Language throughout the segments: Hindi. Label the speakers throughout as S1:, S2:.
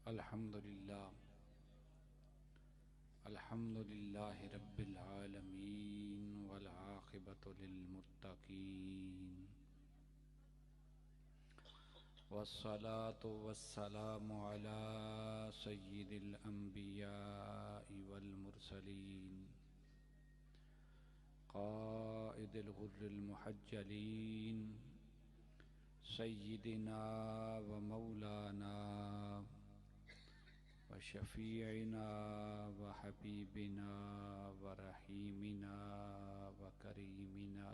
S1: अल्हम्दुलिल्लाहि रब्बिल आलमीन वल आक़िबतु लिल मुत्तक़ीन वस्सलातु वस्सलामु अला सय्यिदिल अंबियाइ वल मुरसलीन क़ाइदिल गुर्रिल मुहज्जलीन सय्यिदिना व मौलाना व शफ़ीइना व हबीबिना व रहीमिना व करीमिना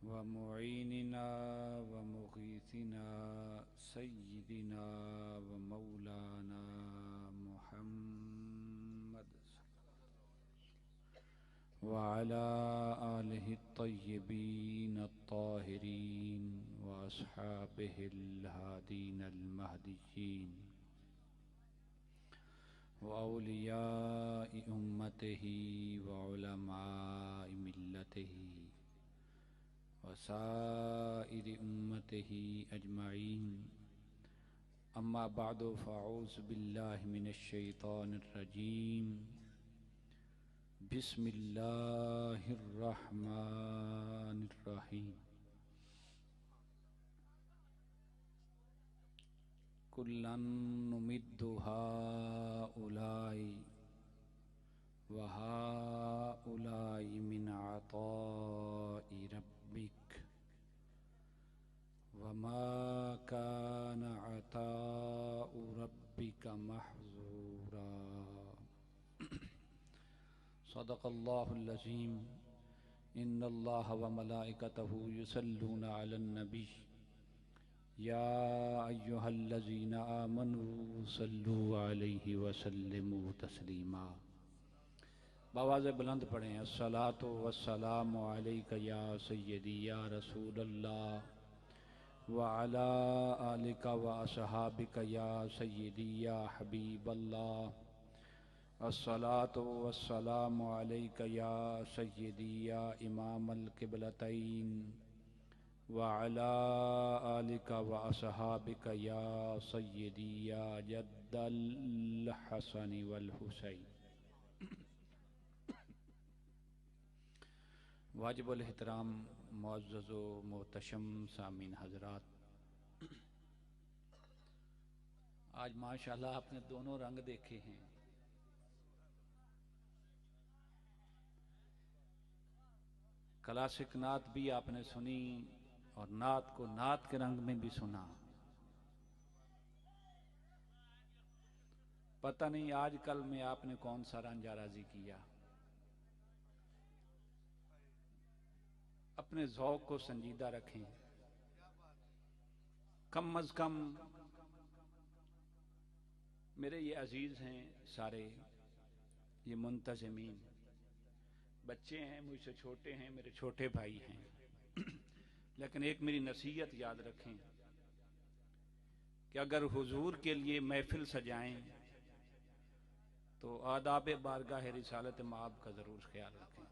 S1: व मुईनिना व मुगीथिना सय्यिदिना व मौलाना मुहम्मद व अला आलिहि त्तय्यिबीन अत्ताहिरीन व अस्हाबिहिल हादीनल महदिय्यीन व औलियाइ उम्मतिही व उलमाइ मिल्लतिही व साइरि उम्मतिही अजमईन। अम्मा बअदु फ़अऊज़ु बिल्लाहि मिनश शैतानिर रजीम। बिस्मिल्लाहिर रहमानिर रहीम। कुल्लन नुमिद्दु हाउलाई व हाउलाई मिन अताइ रब्बिक व मा कान अताउ रब्बिका महज़ूरा। सदक़ल्लाहुल अज़ीम। इन्नल्लाहा व मलाइकतहु युसल्लूना अलन नबी या अय्युहल्लज़ीना आमनू सल्लू अलैहि व सल्लिमू तस्लीमा। बावाज़ बुलंद पढ़ें। अस्सलातु वस्सलामु अलैका या सय्यदी या रसूलल्लाह व अला आलिका व अस्हाबिका या सय्यदी या हबीबल्लाह। अस्सलातु वस्सलामु अलैका या सय्यदी या इमामल क़िबलतैन व अला आलिका व अस्हाबिका या सय्यदी या जद्दल हसन वल हुसैन। वाजिबुल एहतराम मुअज़्ज़ज़ व मोहतशम सामीन हज़रात, आज माशाअल्लाह आपने दोनों रंग देखे हैं। क्लासिक नात भी आपने सुनी और नात को नात के रंग में भी सुना। पता नहीं आजकल में आपने कौन सा रंजाराजी किया। अपने ज़ौक़ को संजीदा रखें। कम अज़ कम मेरे ये अजीज़ हैं सारे, ये मुंतज़िमीन बच्चे हैं, मुझसे छोटे हैं, मेरे छोटे भाई हैं। लेकिन एक मेरी नसीहत याद रखें कि अगर हुजूर के लिए महफिल सजाएं तो आदाब बारगाह रिसालत माब का ज़रूर ख्याल रखें।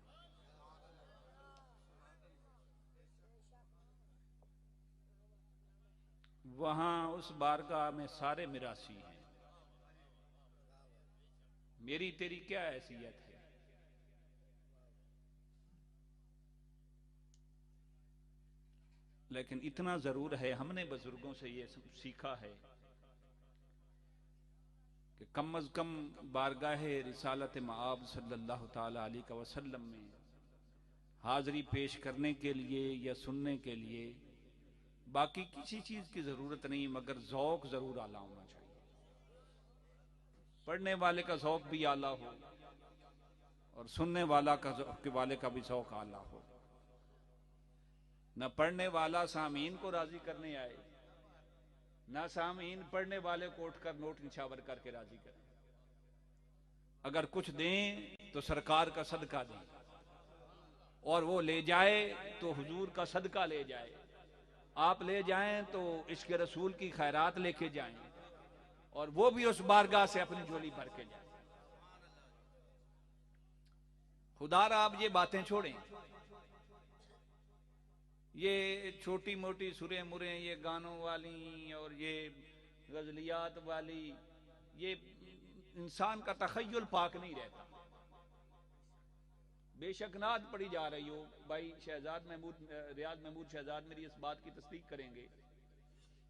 S1: वहां उस बारगाह में सारे मिरासी हैं। मेरी तेरी क्या हैसियत है। लेकिन इतना जरूर है, हमने बुजुर्गों से ये सीखा है कि कम अज कम बारगाह रिसालत माब सल्लल्लाहु ताला अलैहि वसल्लम में हाजिरी पेश करने के लिए या सुनने के लिए बाकी किसी चीज की जरूरत नहीं, मगर ज़ौक़ जरूर आला होना चाहिए। पढ़ने वाले का ज़ौक़ भी आला हो और सुनने वाले का भी ज़ौक़ आला हो। न पढ़ने वाला सामीन को राजी करने आए, न सामीन पढ़ने वाले को उठकर नोट निछावर करके राजी करें। अगर कुछ दें तो सरकार का सदका दें, और वो ले जाए तो हुजूर का सदका ले जाए। आप ले जाएं तो इश्क़ रसूल की खैरात लेके जाएं, और वो भी उस बारगाह से अपनी झोली भर के जाए। खुदारा आप ये बातें छोड़ें, ये छोटी मोटी सुरे मुरे, ये गानों वाली और ये गजलियात वाली, ये इंसान का तखय्युल पाक नहीं रहता। बेशक नात पढ़ी जा रही हो, भाई शहजाद महमूद, रियाज महमूद शहजाद मेरी इस बात की तस्दीक करेंगे,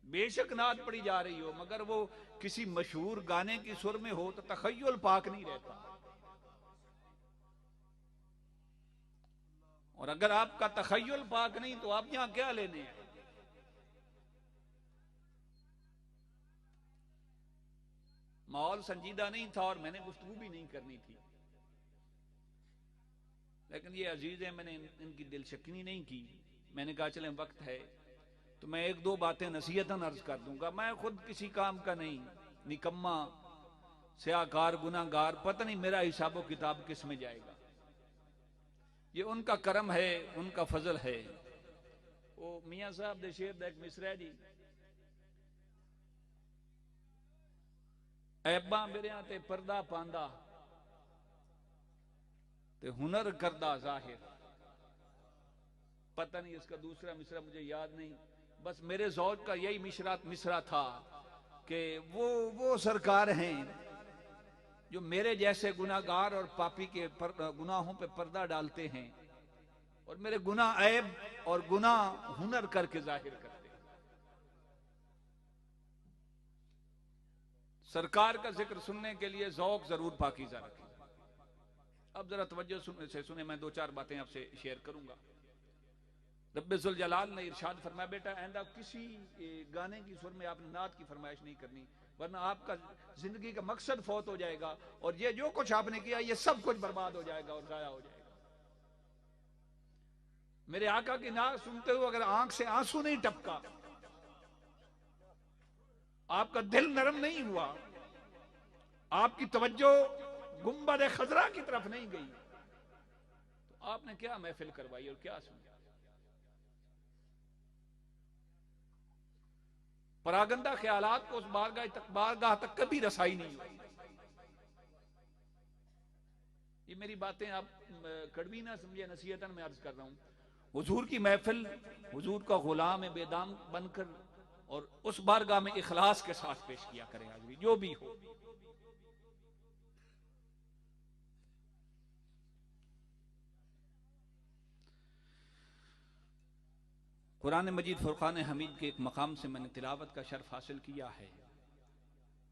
S1: बेशक नात पढ़ी जा रही हो, मगर वो किसी मशहूर गाने की सुर में हो तो तखय्युल पाक नहीं रहता। और अगर आपका तखय्युल पाक नहीं तो आप यहां क्या लेने हैं? माहौल संजीदा नहीं था और मैंने गुफ्तगू भी नहीं करनी थी, लेकिन ये अजीज है, मैंने इनकी दिल शक्नी नहीं की। मैंने कहा चलें वक्त है तो मैं एक दो बातें नसीहतन अर्ज कर दूंगा। मैं खुद किसी काम का नहीं, निकम्मा, स्याकार, गुनाहगार, पता नहीं मेरा हिसाब किताब किस में जाएगा। ये उनका करम है, उनका फजल है। वो मियाँ साहब दे शेर दा एक मिसरा जी, ऐबा मेरिया ते पर्दा पांदा ते हुनर करदा जाहिर। पता नहीं इसका दूसरा मिसरा मुझे याद नहीं, बस मेरे ज़ौज का यही मिसरा था कि वो सरकार हैं जो मेरे जैसे गुनाहगार और पापी के गुनाहों पे पर्दा डालते हैं और मेरे गुनाह ऐब और गुनाह हुनर करके जाहिर करते हैं। सरकार का जिक्र सुनने के लिए ज़ौक़ जरूर पाकीज़ा रखें। अब जरा तवज्जो से सुने, मैं दो चार बातें आपसे शेयर करूंगा। रब्बे ज़ुल जलाल ने इरशाद फरमाया, बेटा आइंदा किसी गाने की सुर में आपने नात की फरमाइश नहीं करनी, वरना आपका जिंदगी का मकसद फौत हो जाएगा और ये जो कुछ आपने किया ये सब कुछ बर्बाद हो जाएगा और जाया हो जाएगा। मेरे आका की नात सुनते हुए अगर आंख से आंसू नहीं टपका, आपका दिल नरम नहीं हुआ, आपकी तवज्जो गुंबद खजरा की तरफ नहीं गई, तो आपने क्या महफिल करवाई और क्या सुना? परागंदा ख्यालात को उस बारगाह तक कभी रसाई नहीं हुई। ये मेरी बातें आप कड़वी ना समझे, नसीहतन में अर्ज कर रहा हूं। हुजूर की महफिल, हुजूर का गुलाम बेदाम बनकर और उस बारगाह में इखलास के साथ पेश किया करें, हाजिरी जो भी हो। कुरान मजीद फुरकान हमीद के एक मकाम से मैंने तिलावत का शर्फ हासिल किया है,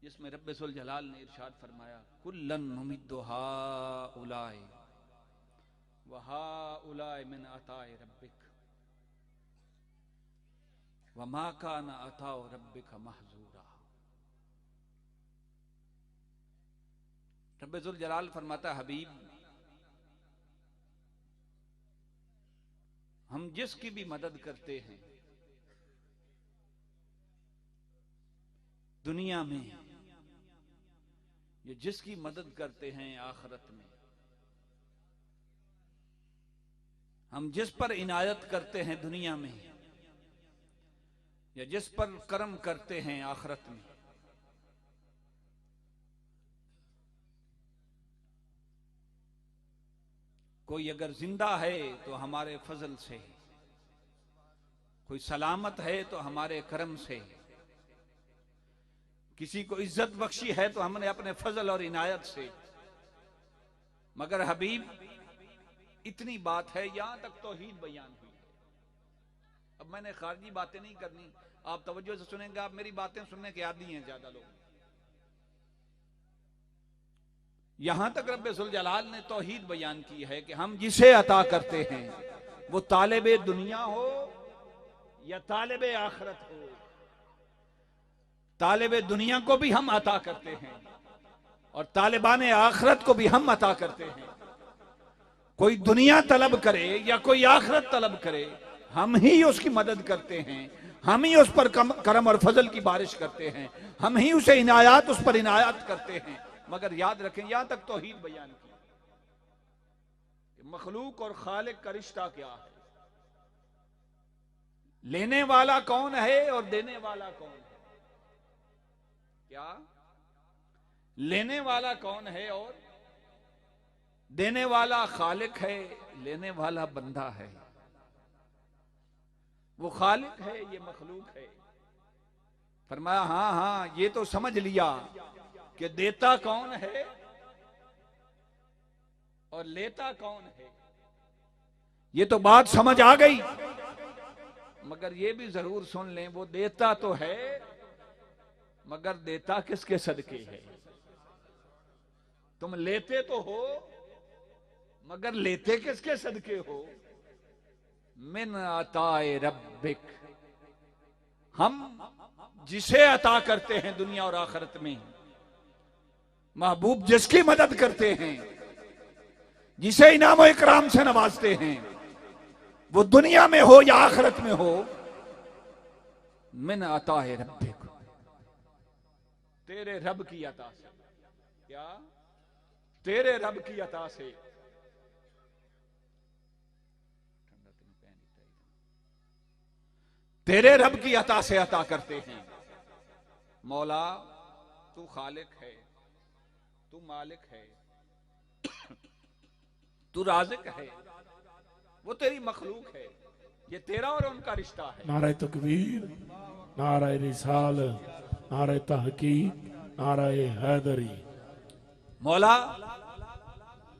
S1: जिसमें रब्बे ज़ुल जलाल ने इरशाद फरमाया, कुल्लन नुमिद्दु हाउलाए व हाउलाए मिन अताए रब्बिक व मा काना अताउ रब्बिक महजूरा। रब्बे ज़ुल जलाल फरमाता, हबीब हम जिसकी भी मदद करते हैं दुनिया में, ये जिसकी मदद करते हैं आखिरत में, हम जिस पर इनायत करते हैं दुनिया में या जिस पर करम करते हैं आखिरत में, कोई अगर जिंदा है तो हमारे फजल से, कोई सलामत है तो हमारे करम से, किसी को इज्जत बख्शी है तो हमने अपने फजल और इनायत से। मगर हबीब इतनी बात है, यहां तक तौहीद बयान हुई है। अब मैंने खारजी बातें नहीं करनी, आप तवज्जो से सुनेंगे, आप मेरी बातें सुनने के आदी हैं ज्यादा लोग। यहां तक रब्बे ज़ुल जलाल ने तौहीद बयान की है कि हम जिसे अता करते हैं वो तालिबे दुनिया हो या तालिबे आखिरत हो, तालिबे दुनिया को भी हम अता करते हैं और तालिबान आखिरत को भी हम अता करते हैं। कोई दुनिया तलब करे या कोई आखिरत तलब करे, हम ही उसकी मदद करते हैं, हम ही उस पर करम और फजल की बारिश करते हैं, हम ही उसे इनायात उस पर इनायात करते हैं। मगर याद रखें, यहां तक तौहीद बयान की कि मखलूक और खालिक का रिश्ता क्या है, लेने वाला कौन है और देने वाला कौन है। क्या लेने वाला कौन है और देने वाला खालिक है, लेने वाला बंदा है। वो खालिक है, ये मखलूक है। फरमाया हाँ हाँ ये तो समझ लिया कि देता कौन है और लेता कौन है, ये तो बात समझ आ गई, मगर ये भी जरूर सुन लें वो देता तो है मगर देता किसके सदके है। तुम लेते तो हो मगर लेते किसके सदके हो। मिन अताए रब्बिक, हम जिसे अता करते हैं दुनिया और आखिरत में, महबूब जिसकी मदद करते हैं, जिसे इनाम इकराम से नवाजते हैं, वो दुनिया में हो या आखिरत में हो, मिन अताए रब्बिक, तेरे रब की अता से। क्या? तेरे रब की अता से। तेरे रब की अता से अता करते हैं। मौला तू खालिक है, तू मालिक है, तू राज़िक है, वो तेरी मखलूक है, ये तेरा और उनका रिश्ता है।
S2: नारे तकबीर, नारे रिसाल, नारे तहकीक, नारे हैदरी।
S1: मौला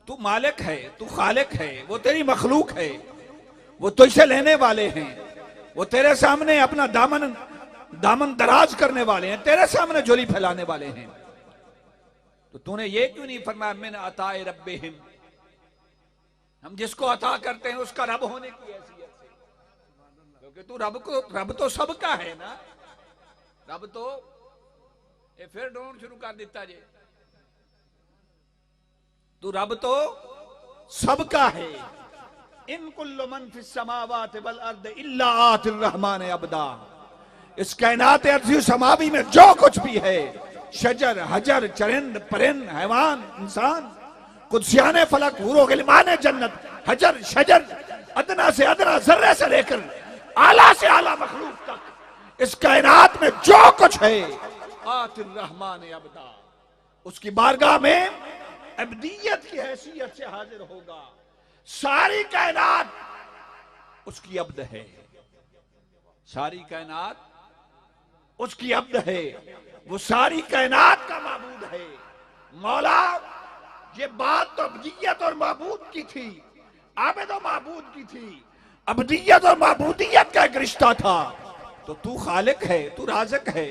S1: तू मालिक है, तू खालिक है, वो तेरी मखलूक है, वो तुझसे लेने वाले हैं, वो तेरे सामने अपना दामन दराज करने वाले हैं, तेरे सामने झोली फैलाने वाले हैं। तो तूने ये क्यों नहीं फरमाया मिन अताए रब्बिहिम, हम जिसको अता करते हैं उसका रब होने की हैसियत से, क्योंकि तू रब तो सबका है ना। रब तो ये फिर ढूंढ शुरू कर देता जे, तू रब तो सबका है। इन कुल्लु मन फिस समावाति वल अर्द इल्ला आतिर रहमान अब्दा, इस कायनात अर्ज़ी समावी में जो कुछ भी है, शजर हजर चरिंद परिंद हैवान इंसान, कुदसियाने फलक हूरो गिलमाने जन्नत, हजर शजर अदना से अदना जर्रे से लेकर आला से आला मखलूक तक, इस कायनात में जो कुछ है आतिर रहमान अब्दा, उसकी बारगाह में अब्दियत की हैसियत से हाजिर होगा। सारी कायनात उसकी अब्द है, सारी कायनात उसकी अब्द है, वो सारी कायनात का माबूद है। मौला ये बात तो अब्दियत और माबूद की थी, आबिद और माबूद की थी, अब्दियत और माबूदियत का एक रिश्ता था। तो तू खालिक है, तू राज़िक है,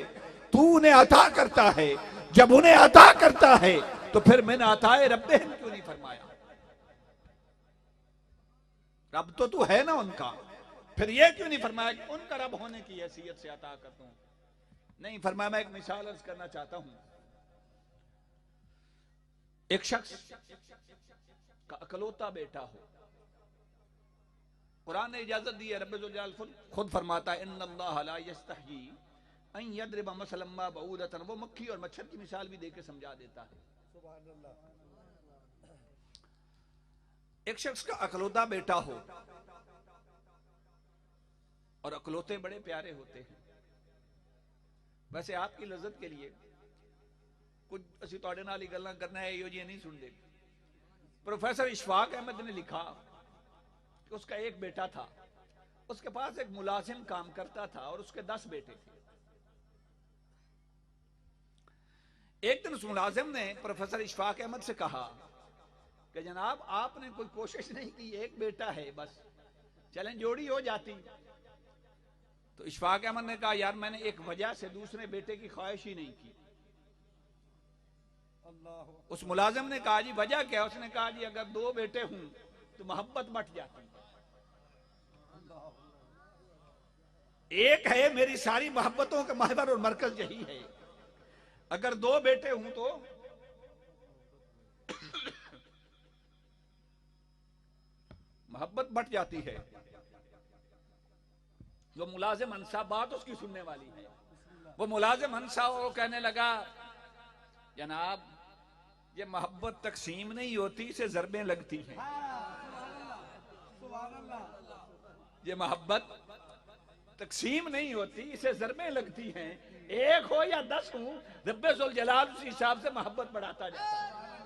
S1: तू उन्हें अता करता है, जब उन्हें अता करता है तो फिर मैंने अताए रब्बिहिम क्यों नहीं फरमाया। रब तो तू है ना उनका, फिर यह क्यों नहीं फरमाया कि उनका रब होने की हैसियत से अता करता हूं। नहीं फरमाया। मैं एक मिसाल अर्ज करना चाहता हूं। एक शख्स का अकलौता बेटा हो, कुरान ने इजाजत दी है, रब्बुल जलाल खुद फरमाता है इन्नल्लाह ला यस्तही अन यद्रिब मसलन मा बऊदतन, वो मक्खी और मच्छर की मिसाल भी देके समझा देता है। एक शख्स का अकलौता बेटा हो, और अकलौते बड़े प्यारे होते हैं। वैसे आपकी लज्जत के लिए कुछ असी तुहाडे नाल ही गल्लां करना है, इहो जी नहीं सुनते। प्रोफेसर इशफाक अहमद ने लिखा कि उसका एक बेटा था, उसके पास एक मुलाजिम काम करता था और उसके 10 बेटे थे। एक दिन उस मुलाजिम ने प्रोफेसर इशफाक अहमद से कहा कि जनाब आपने कोई कोशिश नहीं की, एक बेटा है बस, चलें जोड़ी हो जाती। तो इशफाक अहमद ने कहा यार मैंने एक वजह से दूसरे बेटे की ख्वाहिश ही नहीं की। उस मुलाजिम ने कहा जी वजह क्या? उसने कहा जी अगर 2 बेटे हूं तो मोहब्बत बट जाती, एक है मेरी सारी मोहब्बतों का महवर और मरकज यही है, अगर 2 बेटे हूं तो मोहब्बत बट जाती है। वो मुलाजिम हंसा, बात उसकी सुनने वाली है। वो मुलाजिम हंसा और कहने लगा जनाब ये मोहब्बत तकसीम नहीं होती, इसे ज़रबें लगती हैं। ये मोहब्बत तकसीम नहीं होती, इसे ज़रबें लगती हैं। एक हो या 10 हो, रब्बे जुल जलाल उस हिसाब से मोहब्बत बढ़ाता जाता है।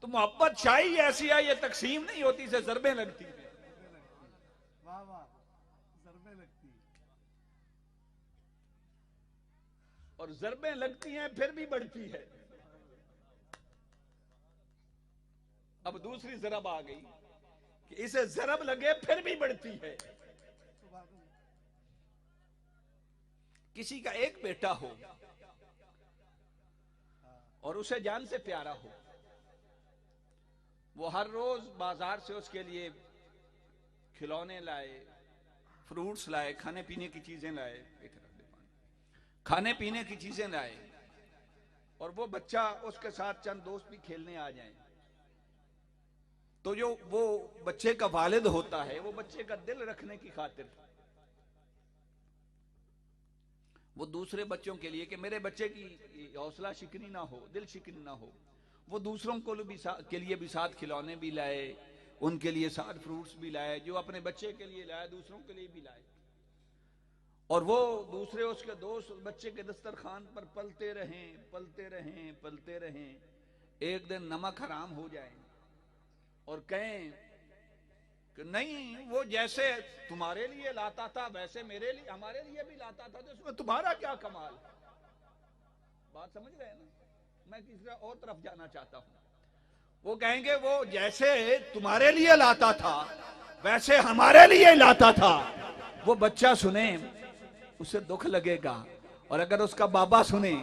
S1: तो मोहब्बत चाहिए ऐसी है, ये तकसीम नहीं होती, इसे ज़रबें लगती हैं। और ज़रबें लगती हैं फिर भी बढ़ती है। अब दूसरी ज़रब आ गई कि इसे ज़रब लगे फिर भी बढ़ती है। किसी का एक बेटा हो और उसे जान से प्यारा हो, वो हर रोज बाजार से उसके लिए खिलौने लाए, फ्रूट्स लाए, खाने पीने की चीजें लाए, खाने पीने की चीजें लाए, और वो बच्चा उसके साथ चंद दोस्त भी खेलने आ जाएं, तो जो वो बच्चे का वालिद होता है, वो बच्चे का दिल रखने की खातिर वो दूसरे बच्चों के लिए कि मेरे बच्चे की हौसला शिकनी ना हो, दिल शिकनी ना हो, वो दूसरों को भी के लिए भी साथ खिलौने भी लाए, उनके लिए साथ फ्रूट्स भी लाए, जो अपने बच्चे के लिए लाए दूसरों के लिए भी लाए। और वो दूसरे उसके दोस्त बच्चे के दस्तरखान पर पलते रहें पलते रहें पलते रहें, एक दिन नमक हराम हो जाए और कहें कि नहीं, वो जैसे तुम्हारे लिए लाता था वैसे मेरे लिए हमारे लिए भी लाता था, तो इसमें तुम्हारा क्या कमाल। बात समझ रहे हैं ना? मैं किसी और तरफ जाना चाहता हूं। वो कहेंगे वो जैसे तुम्हारे लिए लाता था वैसे हमारे लिए लाता था। वो बच्चा सुने उसे दुख लगेगा, और अगर उसका बाबा सुने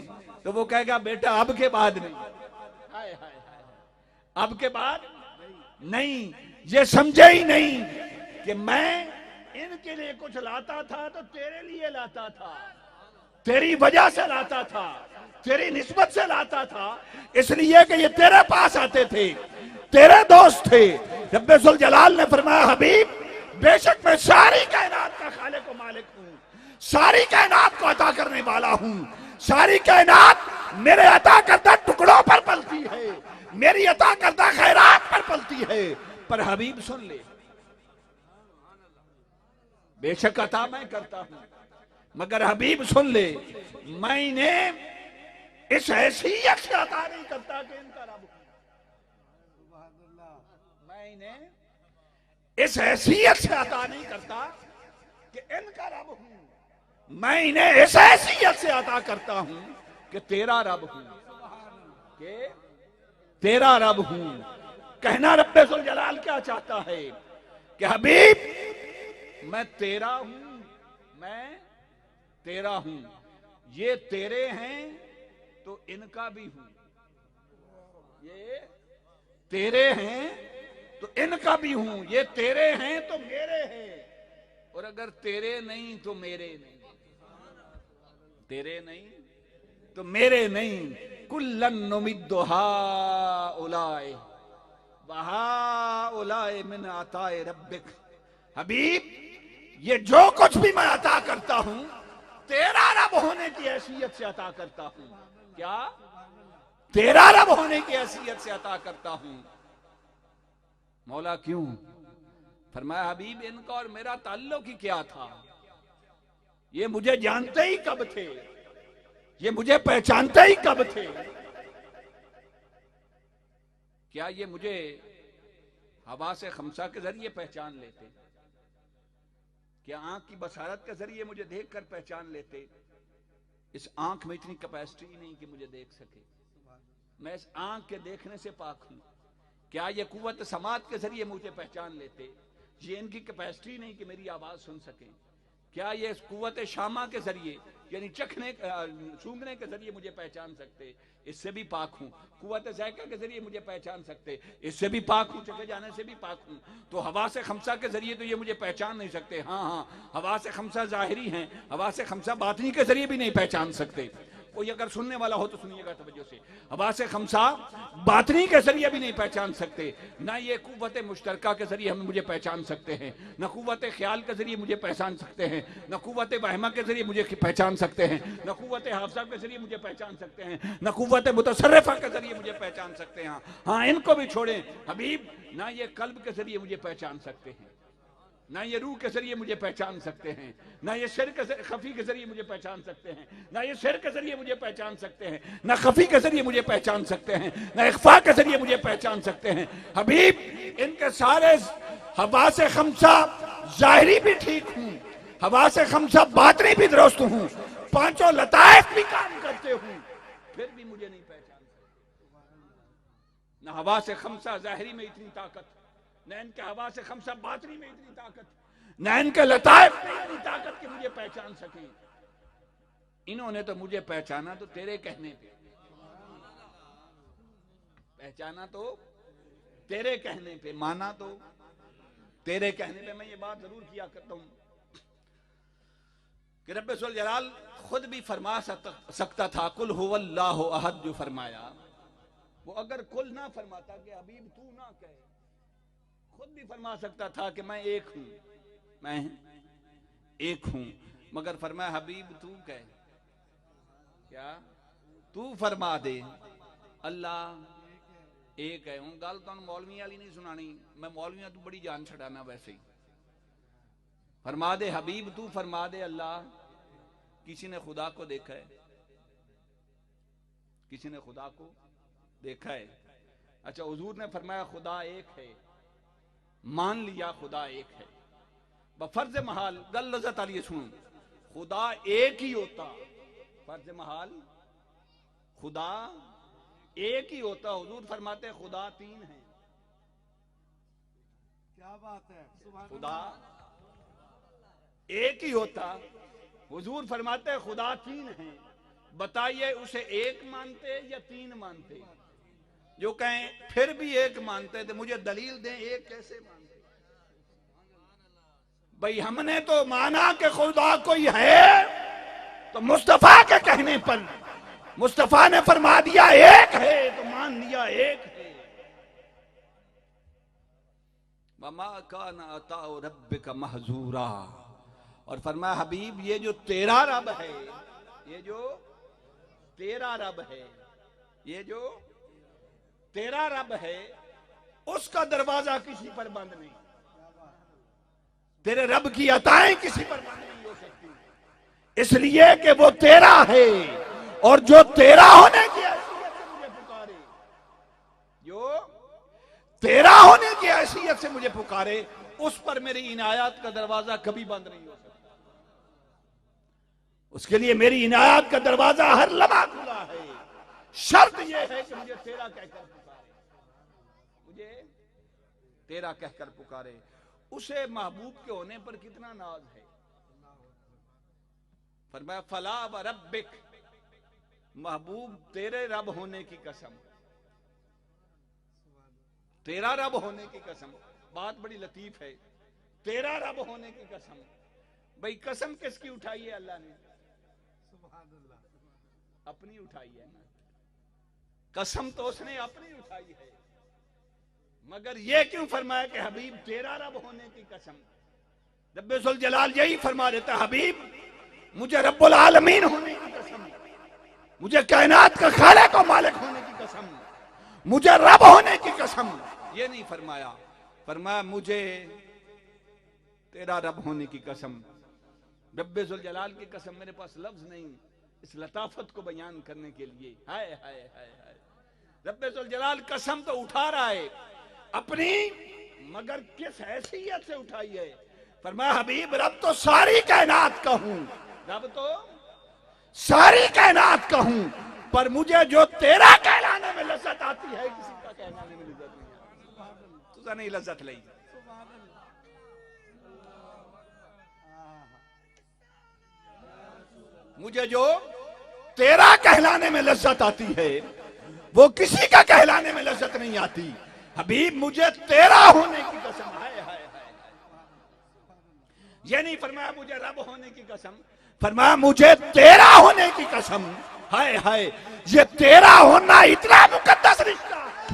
S1: तो वो कहेगा बेटा अब के बाद नहीं, हाय हाय हाय, अब के बाद नहीं। ये समझे ही नहीं कि मैं इनके लिए कुछ लाता था तो तेरे लिए लाता था, तेरी वजह से लाता था, तेरी निस्बत से लाता था, इसलिए कि ये तेरे पास आते थे, तेरे दोस्त थे। रब्बुल जलाल ने फरमाया हबीब बेशक मैं सारी कायनात का खालिक व मालिक हूं, सारी कायनात को अता करने वाला हूं, सारी कायनात मेरे अता करदा टुकड़ों पर पलती है, मेरी अता करदा खैरात पर पलती है। पर हबीब सुन ले, बेशक अता मैं करता हूं, मगर हबीब सुन ले, मैं इन्हें इस हैसियत से अता नहीं करता कि इनका रब हूं, मैं इन्हें इस हैसियत से अता नहीं करता कि इनका रब हूं, मैं इन्हें इस हैसियत से अता करता हूं कि तेरा रब हूं, कि तेरा रब हूं। कहना रब्बुल जलाल क्या चाहता है कि हबीब मैं तेरा हूं, मैं तेरा हूं, ये तेरे हैं तो इनका भी हूं, ये तेरे हैं तो इनका भी हूं, ये तेरे हैं तो मेरे हैं, और अगर तेरे नहीं तो मेरे नहीं, तेरे नहीं तो मेरे नहीं। कुल्लन नुमिद्दु हाउलाए वहाउलाए मिन अताए रब्बिक। हबीब ये जो कुछ भी मैं अता करता हूं तेरा रब होने की हैसियत से अता करता हूं। क्या? तेरा रब होने की हैसियत से अता करता हूं। मौला क्यों? फरमाया हबीब इनका और मेरा ताल्लुक ही क्या था, ये मुझे जानते ही कब थे, ये मुझे पहचानते ही कब थे। क्या ये मुझे हवा से खमसा के जरिए पहचान लेते? क्या आंख की बसारत के जरिए मुझे देखकर पहचान लेते? इस आंख में इतनी कैपेसिटी नहीं कि मुझे देख सके, मैं इस आंख के देखने से पाक हूं। क्या ये कुव्वत समात के जरिए मुझे पहचान लेते? ये इनकी कैपेसिटी नहीं कि मेरी आवाज सुन सके। क्या ये इस कुव्वत शामा के जरिए यानी चखने सूंघने के जरिए मुझे पहचान सकते? इससे भी पाक हूं। कुव्वत ज़ायका के जरिए मुझे पहचान सकते, इससे भी पाक हूं। चखे जाने से भी पाक हूं। तो हवा से खमसा के जरिए तो ये मुझे पहचान नहीं सकते। हाँ, हवा से खमसा जाहिरी हैं, हवा से खमसा बातनी के जरिए भी नहीं पहचान सकते। कोई अगर सुनने वाला हो तो सुनिएगा तवज्जो से। हवा से खमसा बातनी के जरिए भी नहीं पहचान सकते। ना ये कुव्वत मुश्तरका के जरिए हम मुझे पहचान सकते हैं, न कुव्वत ख्याल के जरिए मुझे पहचान सकते हैं, न कुव्वत वहमा के जरिए मुझे पहचान सकते हैं, न कुव्वत हाफसा के जरिए मुझे पहचान सकते हैं, न कुव्वत मुतसर्रिफा के जरिए मुझे पहचान सकते हैं। हाँ, इनको भी छोड़ें हबीब, ना ये कल्ब के जरिए मुझे पहचान सकते हैं, ना ये रूह के जरिए मुझे पहचान सकते हैं, ना ये सिर के खफी के जरिए मुझे पहचान सकते हैं, ना ये सिर के जरिए मुझे पहचान सकते हैं, ना खफी के जरिए मुझे पहचान सकते हैं, ना इख्फा के जरिए मुझे पहचान सकते हैं। हबीब इनके सारे हवा से खमसा जाहिरी भी ठीक हूं, हवा से खमसा बातनी भी दुरुस्त हूं, पांचों लताइफ भी काम करते हूं, फिर भी मुझे नहीं पहचान सकते। न हवा से खमसा ज़ाहिरी में इतनी ताकत, न इनके हवा से खमसा बातनी में इतनी ताकत, न इनके लताइफ में इतनी ताकत कि मुझे पहचान सके। इन्होंने तो मुझे पहचाना तो तेरे कहने पे, पहचाना तो तेरे कहने पे, माना तो तेरे कहने पे। मैं ये बात जरूर किया करता हूं कि रब्बे सुल जलाल खुद भी फरमा सकता था कुल हुवल्लाहु अहद, जो फरमाया वो अगर कुल ना फरमाता कि हबीब तू ना कहे, खुद भी फरमा सकता था कि मैं एक हूं, मैं एक हूं, मगर फरमाया हबीब तू कहे, क्या तू फरमा दे अल्लाह एक है। हूं गल तुम मौलवी वाली नहीं सुनानी, मैं मौलवियां तू बड़ी जान छड़ाना वैसे ही। फरमा दे हबीब तू फरमा दे अल्लाह, किसी ने खुदा को देखा है? किसी ने खुदा को देखा है? अच्छा, हुजूर ने फरमाया खुदा एक है, मान लिया खुदा एक है, बफर्ज महाल गल लज़त आलिए सुनो, खुदा एक ही होता, फर्ज महाल खुदा एक ही होता। हुजूर फरमाते हैं खुदा तीन है।
S3: क्या बात है,
S1: खुदा एक ही होता, हुजूर फरमाते हैं खुदा तीन है। बताइए उसे एक मानते या तीन मानते? जो कहें फिर भी एक मानते थे, मुझे दलील दें एक कैसे मानते? भाई हमने तो माना कि खुदा कोई है, तो मुस्तफा के कहने पर मुस्तफा ने फरमा दिया एक है, तो मान लिया एक है। वमा काना अताउ रब्बिका महजूरा, और फरमाया हबीब ये जो तेरा रब है, ये जो तेरा रब है, ये जो तेरा रब है, उसका दरवाजा किसी पर बंद नहीं। तेरे रब की अताएं किसी पर बंद नहीं हो सकती, इसलिए कि वो तेरा है। और जो तेरा होने की हैसियत से मुझे पुकारे, जो तेरा होने की हैसियत से मुझे पुकारे, उस पर मेरी इनायत का दरवाजा कभी बंद नहीं हो सकता। उसके लिए मेरी इनायत का दरवाजा हर लम्हा खुला है। शर्त यह है कि मुझे तेरा कहकर पुकारे, मुझे तेरा कहकर पुकारे। उसे महबूब के होने पर कितना नाज है। फरमाया फला व रब्बिक, महबूब तेरे रब होने की कसम, तेरा रब होने की कसम। बात बड़ी लतीफ है, तेरा रब होने की कसम। भाई कसम किसकी उठाई है? अल्लाह ने अपनी उठाई है ना, कसम तो उसने अपनी उठाई है। मगर यह क्यों फरमाया कि हबीब तेरा रब होने की कसम? रब्बे सुल जलाल यही फरमा देता, हबीब मुझे रब्बुल आलमीन होने की कसम, मुझे कायनात का खालिक और मालिक होने की कसम, मुझे रब होने की कसम। ये नहीं फरमाया, फरमाया मुझे तेरा रब होने की कसम। रब्बे जुल जलाल की कसम, मेरे पास लफ्ज नहीं इस लताफत को बयान करने के लिए। हाय हाय हाय हाय, रब्बे जुल जलाल कसम तो उठा रहा है अपनी, मगर किस हैसियत से उठाई है? फरमाया हबीब रब तो सारी कायनात का हूं, रब तो सारी कायनात का हूं, पर मुझे जो तेरा कहलाने में लज्जत आती है, किसी का कहलाने में लज्जत नहीं आती। तुझा नहीं लज्जत लई, मुझे जो तेरा कहलाने में लज्जत आती है, वो किसी का कहलाने में लज्जत नहीं आती। हबीब मुझे तेरा होने की कसम, हाय हाय हाय। ये नहीं फरमाया मुझे रब होने की कसम, फरमाया मुझे तेरा होने की कसम। हाय हाय, ये तेरा होना इतना मुकद्दस रिश्ता है।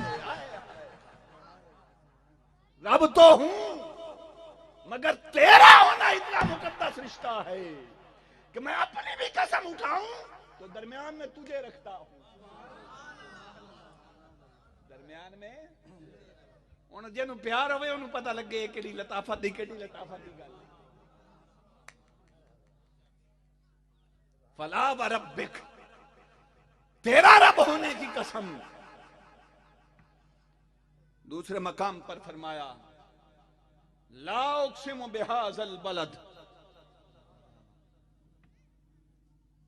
S1: रब तो हूं, मगर तेरा होना इतना मुकद्दस रिश्ता है कि मैं अपनी भी कसम उठाऊं तो दरमियान में तुझे रखता हूं। दरमियान में उन जिन्हों प्यार होवे उन्होंने पता लगे केड़ी लताफत दी गल। फला व रब्बिक, तेरा रब होने की कसम। दूसरे मकाम पर फरमाया ला उक़सिमु बिहाज़ल बलद,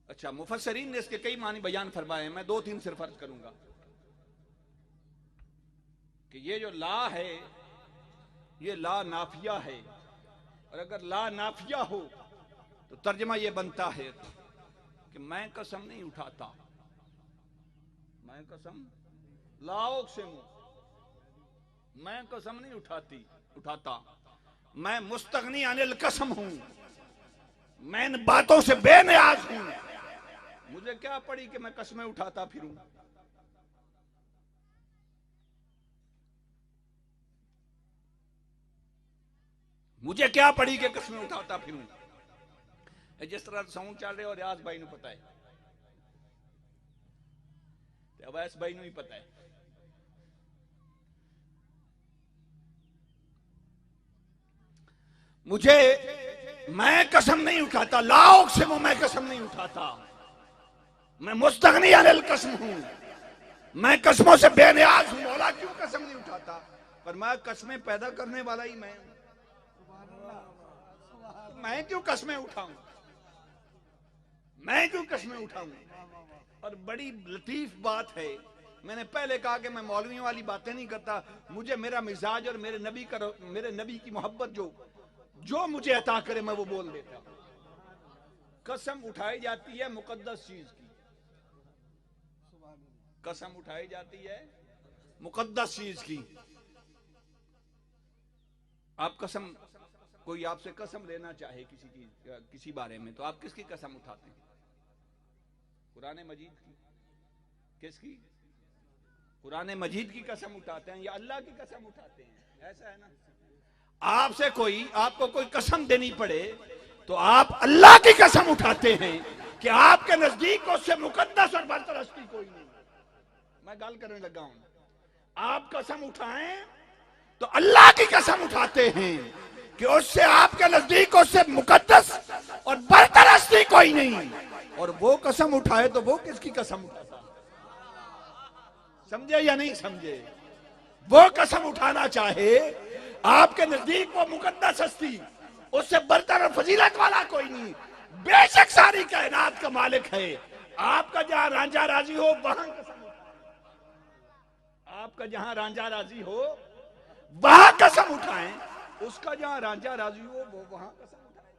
S1: अच्छा, मुफस्सरीन ने इसके कई मानी बयान फरमाए हैं, मैं 2-3 सिर्फ अर्ज करूंगा कि ये जो ला है ये ला नाफिया है, और अगर ला नाफिया हो तो तर्जमा ये बनता है कि मैं कसम नहीं उठाता, मैं कसम लाओ से मुंह, मैं कसम नहीं उठाता, मैं मुस्तगनी अनिल कसम हूं, मैं इन बातों से बेनियाज हूं, मुझे क्या पड़ी कि मैं कसमें उठाता फिरूं। मुझे क्या पड़ी कि कसमें उठाता फिरूं। जिस तरह साउंड चल रहे और रियाज भाई ने पता है, अवैस भाई नहीं पता है। मुझे, मैं कसम नहीं उठाता, लाओ से मैं कसम नहीं उठाता, मैं मुस्तगनी अनिल कसम हूं, मैं कसमों से बेनियाज हूं। मौला क्यों कसम नहीं उठाता? पर मैं कसमें पैदा करने वाला ही मैं क्यों कसमें उठाऊं, मैं क्यों कसमें उठाऊं। और बड़ी लतीफ बात है, मैंने पहले कहा कि मैं मौलवियों वाली बातें नहीं करता, मुझे मेरा मिजाज और मेरे नबी की मोहब्बत जो मुझे अता करे मैं वो बोल देता। कसम उठाई जाती है मुकद्दस चीज की, कसम उठाई जाती है मुकद्दस चीज की। आप कसम, कोई आपसे कसम लेना चाहे किसी चीज किसी बारे में, तो आप किसकी कसम उठाते हैं? कुरान मजीद की। किसकी? कुरान मजीद की कसम उठाते हैं या अल्लाह की कसम उठाते हैं? ऐसा है ना, आपको कोई कसम देनी पड़े तो आप अल्लाह की कसम उठाते हैं कि आपके नजदीक उससे मुकद्दस और बरतरस्ती कोई नहीं। मैं गल करने लगा हूं, आप कसम उठाएं तो अल्लाह की कसम उठाते हैं कि उससे आपके नजदीक उससे मुकद्दस और बरतरस्ती कोई नहीं। और वो कसम उठाए तो वो किसकी कसम उठाता? समझे या नहीं समझे? वो कसम उठाना चाहे, आपके नजदीक वो मुकद्दस हस्ती, उससे बरतर और फजीलत वाला कोई नहीं, बेशक सारी कायनात का मालिक है। आपका जहां रांझा राजी हो वहां कसम उठाए, आपका जहां रांझा राजी हो वहां कसम उठाएं, उसका जहां रांझा राजी हो वो वहां कसम उठाए।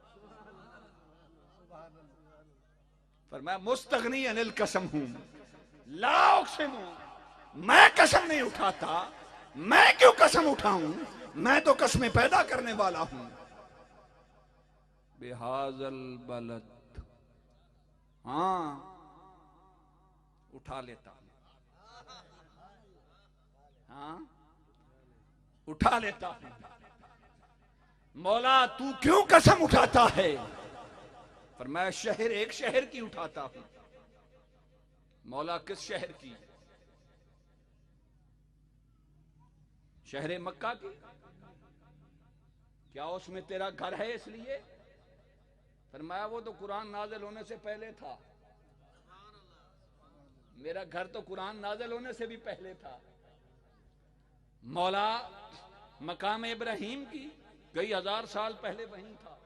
S1: पर मैं मुस्तगनी अनिल कसम हूं, लाओ से मैं कसम नहीं उठाता। मैं क्यों कसम उठाऊं? मैं तो कसमें पैदा करने वाला हूं। बेहाजल बलद, हाँ उठा लेता, हाँ उठा लेता। मौला तू क्यों कसम उठाता है? पर मैं एक शहर की उठाता हूं। मौला किस शहर की? शहर मक्का की। क्या उसमें तेरा घर है इसलिए? फरमाया वो तो कुरान नाज़िल होने से पहले था। मेरा घर तो कुरान नाज़िल होने से भी पहले था। मौला मकाम इब्राहिम की कई हजार साल पहले वहीं था।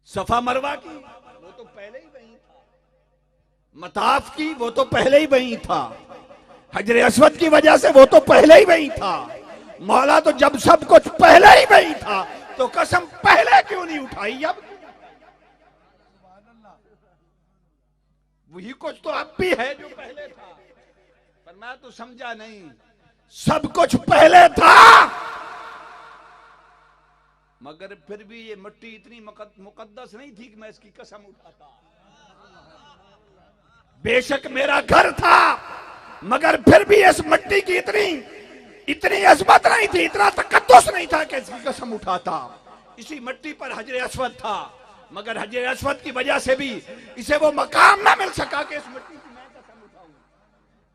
S1: सफा मरवा की वो तो पहले ही वहीं था। मताफ की वो तो पहले ही वहीं था। हजरे अस्वद की वजह से वो तो पहले ही वहीं था। मौला तो जब सब कुछ पहले ही वहीं था तो कसम पहले क्यों नहीं उठाई? अब वही कुछ तो अब भी है जो पहले था। पर मैं तो समझा नहीं, सब कुछ पहले था मगर फिर भी ये मिट्टी इतनी मुकद्दस नहीं थी कि मैं इसकी कसम उठाता। बेशक मेरा घर था मगर फिर भी इस मिट्टी की इतनी अजमत नहीं थी, इतना तकद्दुस नहीं था कि इसकी कसम उठाता। इसी मिट्टी पर हजरे अस्वद था मगर हजरे अस्वद की वजह से भी इसे वो मकाम ना मिल सका कि इस मिट्टी की मैं कसम उठाऊं।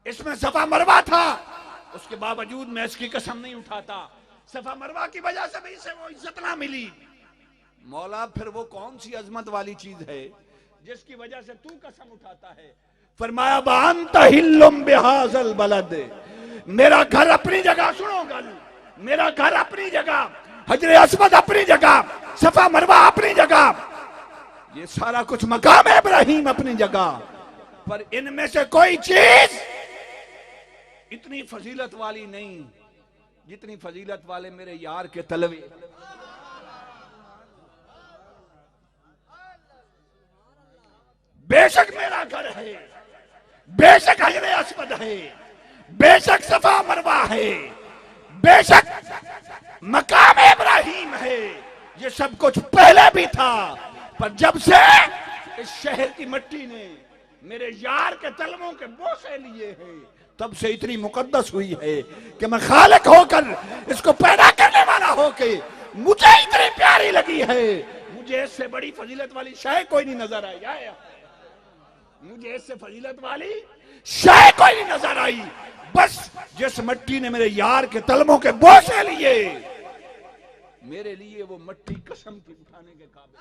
S1: इसमें सफा मरवा था, उसके बावजूद मैं इसकी कसम नहीं उठाता। सफा मरवा की वजह से भी इसे वो इज्जत ना मिली। मौला फिर वो कौन सी अजमत वाली चीज है जिसकी वजह से तू कसम उठाता है? फरमाया बांता हिल्लुम बिहाज़ल बलद, मेरा घर अपनी जगह, सुनो गल, मेरा घर अपनी जगह, हजरे अस्वद अपनी जगह, सफा मरवा अपनी जगह, ये सारा कुछ मकाम है इब्राहिम अपनी जगह, पर इनमें से कोई चीज इतनी फजीलत वाली नहीं जितनी फजीलत वाले मेरे यार के तलवे। बेशक मेरा घर है, बेशक हजरे अस्वद है, बेशक सफा मरवा है, बेशक मकाम इब्राहिम है, ये सब कुछ पहले भी था, पर जब से इस शहर की मिट्टी ने मेरे यार के तलवों के बोसे लिए हैं, तब से इतनी मुकद्दस हुई है कि मैं खालिक होकर इसको पैदा करने वाला होके मुझे इतनी प्यारी लगी है। मुझे इससे बड़ी फजीलत वाली शय कोई नहीं नजर आई। मुझे इससे फजीलत वाली शय कोई नहीं नजर आई। बस जिस मिट्टी ने मेरे यार के तलवों के बोसे लिए, मेरे लिए वो मिट्टी कसम की उठाने के काबिल,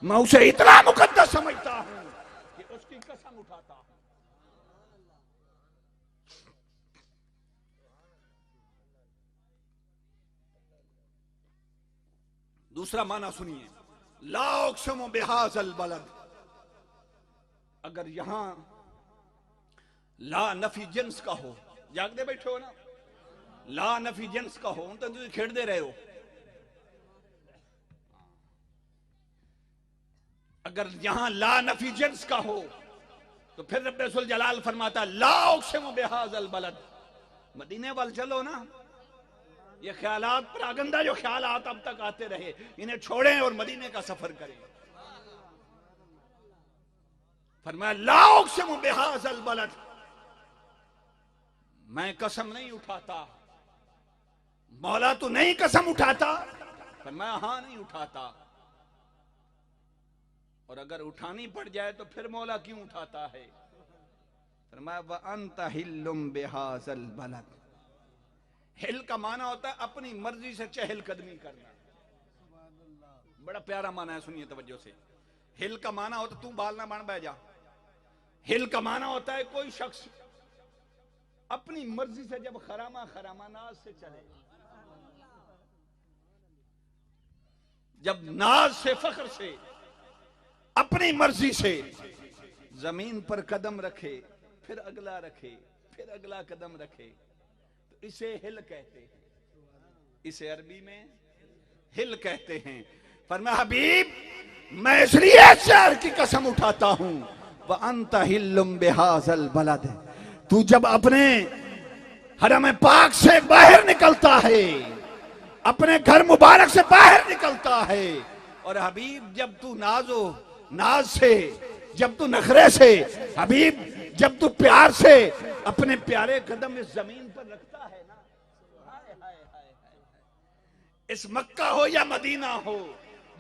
S1: मैं उसे इतना मुकद्दस समझता हूं कि उसकी कसम उठाता हूं। दूसरा माना सुनिए, ला उक़सिमु बिहाज़ल बलद। अगर यहां ला नफी जिन्स का हो, जागते बैठे हो ना, ला नफी जिन्स का हो तो तुम खेड़ते रहे हो। अगर यहां ला नफी जिन्स का हो तो फिर रब्बुल जलाल फरमाता ला उक़सिमु बिहाज़ल बलद। मदीने वाल चलो ना, ये ख्यालात परागंदा जो ख्यालात अब तक आते रहे, इन्हें छोड़ें और मदीने का सफर करें। फरमाया ला उक़सिमु बिहाज़ल बलद, मैं कसम नहीं उठाता। मौला तू नहीं कसम उठाता? फरमाया हां नहीं उठाता। और अगर उठानी पड़ जाए तो फिर मौला क्यों उठाता है? फरमाया व अंत हिल्लुम बिहाज़ल बलद। हिल का माना होता है अपनी मर्जी से चहलकदमी करना। बड़ा प्यारा माना है, सुनिए तवज्जो से। हिल का माना होता तू बाल ना बन बह जा। हिल का माना होता है कोई शख्स अपनी मर्जी से जब खरामा खरामा नाज से चले, जब नाज से फख्र से अपनी मर्जी से जमीन पर कदम रखे, फिर अगला रखे, फिर अगला कदम रखे, तो इसे हिल कहते हैं। इसे अरबी में हिल कहते हैं। फरमाया हबीब मैं इसलिए शहर की कसम उठाता हूं, व अंत हिल्लुम बिहाज़ल बलद। तू जब अपने हरम पाक से बाहर निकलता है, अपने घर मुबारक से बाहर निकलता है, और हबीब जब तू नाज से, जब तू नखरे से, हबीब जब तू प्यार से अपने प्यारे कदम इस जमीन पर रखता है ना, हाय हाय हाय हाय, इस मक्का हो या मदीना हो,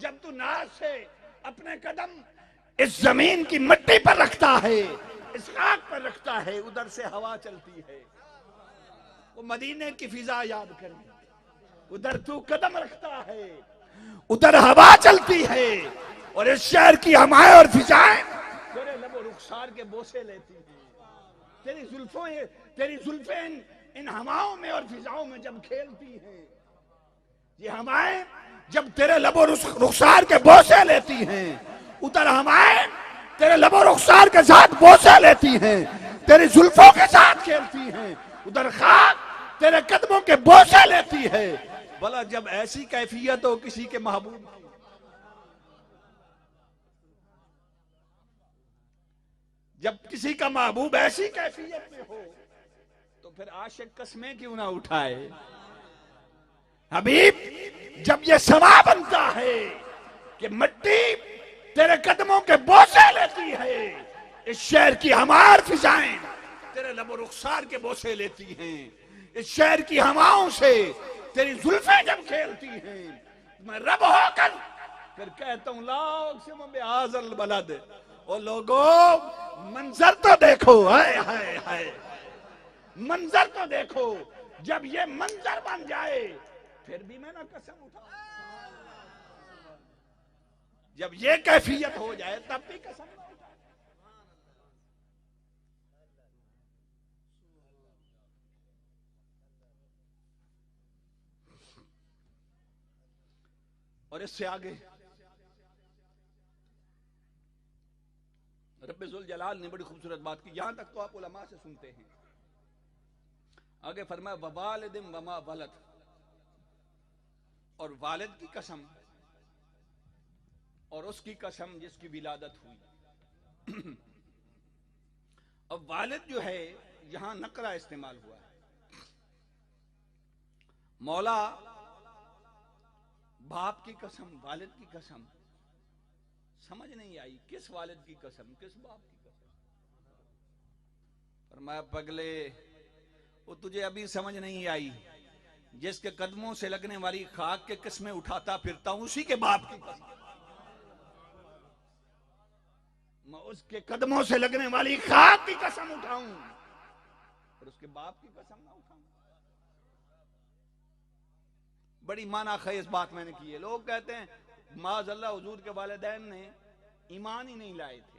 S1: जब तू नाज से अपने कदम इस जमीन की मिट्टी पर रखता है, इस खाक पर रखता है, उधर से हवा चलती है, वो मदीने की फिजा याद कर, उधर तू कदम रखता है, उधर हवा चलती है, और इस शहर की हवाएं और फिजाएं तेरे लबो रुखसार के बोसे लेती हैं। तेरी जुल्फें इन हवाओं में और फिजाओं में जब खेलती हैं, ये हवाएं जब तेरे लबो रुखसार के बोसे लेती हैं, उधर हवाएं तेरे लबो रुखसार के साथ बोसे लेती हैं, तेरी जुल्फों के साथ खेलती हैं, उधर खाक तेरे कदमों के बोसे लेती है। भला जब ऐसी कैफियत हो किसी के महबूब की, जब किसी का महबूब ऐसी कैफियत में हो, तो फिर आशिक कस्में क्यों ना उठाए? हबीब जब ये समा बनता है कि मिट्टी तेरे कदमों के बोसे लेती है, इस शहर की हमार फिजाएं तेरे लबो रुखसार के बोसे लेती हैं, इस शहर की हवाओं से तेरी जुल्फें जब खेलती हैं, मैं रब होकर फिर कहता हूं ला उक़सिमु बिहाज़ल बलद। ओ लोगों मंजर तो देखो, हाय हाय हाय, मंजर तो देखो। जब ये मंजर बन जाए फिर भी मैं ना कसम उठा, जब ये कैफियत हो जाए तब भी कसम ना उठा। और इससे आगे रब्बे जुल जलाल ने बड़ी खूबसूरत बात की, यहां तक तो आप उलमा से सुनते हैं। आगे फरमाया ववालिदिम वमा वलद, और वालिद की कसम और उसकी कसम जिसकी विलादत हुई। अब वालिद जो है यहां नकरा इस्तेमाल हुआ है। मौला बाप की कसम, वालिद की कसम, समझ नहीं आई किस वालिद की कसम, किस बाप की कसम। फरमाया पगले, वो तुझे अभी समझ नहीं आई, जिसके कदमों से लगने वाली खाक के किस्में उठाता फिरता हूं उसी के बाप की कसम। मैं उसके कदमों से लगने वाली खाक की कसम उठाऊं और उसके बाप की कसम ना उठाऊं। बड़ी माना खेज बात मैंने की है। लोग कहते हैं माज़अल्लाह हुजूर के वालिदैन ने ईमान ही नहीं लाए थे।